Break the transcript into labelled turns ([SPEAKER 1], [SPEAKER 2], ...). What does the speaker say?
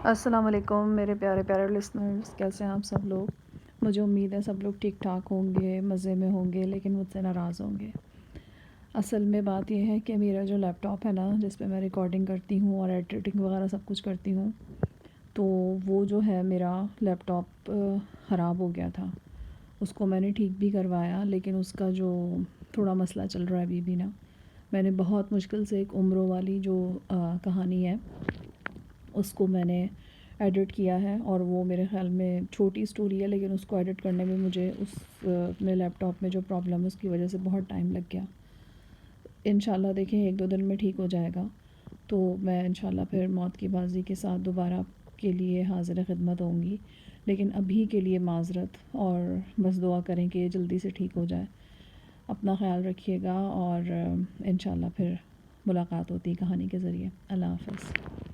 [SPEAKER 1] السلام علیکم میرے پیارے پیارے لسنرز، کیسے ہیں آپ سب لوگ؟ مجھے امید ہے سب لوگ ٹھیک ٹھاک ہوں گے، مزے میں ہوں گے، لیکن مجھ سے ناراض ہوں گے۔ اصل میں بات یہ ہے کہ میرا جو لیپ ٹاپ ہے نا، جس پہ میں ریکارڈنگ کرتی ہوں اور ایڈیٹنگ وغیرہ سب کچھ کرتی ہوں، تو وہ جو ہے میرا لیپ ٹاپ خراب ہو گیا تھا۔ اس کو میں نے ٹھیک بھی کروایا، لیکن اس کا جو تھوڑا مسئلہ چل رہا ہے ابھی بھی نا، میں نے بہت مشکل سے ایک عمروں والی جو کہانی ہے اس کو میں نے ایڈٹ کیا ہے، اور وہ میرے خیال میں چھوٹی سٹوری ہے، لیکن اس کو ایڈٹ کرنے میں مجھے اس اپنے لیپ ٹاپ میں جو پرابلم ہے اس کی وجہ سے بہت ٹائم لگ گیا۔ انشاءاللہ دیکھیں 1-2 دن میں ٹھیک ہو جائے گا، تو میں انشاءاللہ پھر موت کی بازی کے ساتھ دوبارہ آپ کے لیے حاضر خدمت ہوں گی، لیکن ابھی کے لیے معذرت، اور بس دعا کریں کہ یہ جلدی سے ٹھیک ہو جائے۔ اپنا خیال رکھیے گا، اور انشاءاللہ پھر ملاقات ہوتی ہے کہانی کے ذریعے۔ اللہ حافظ۔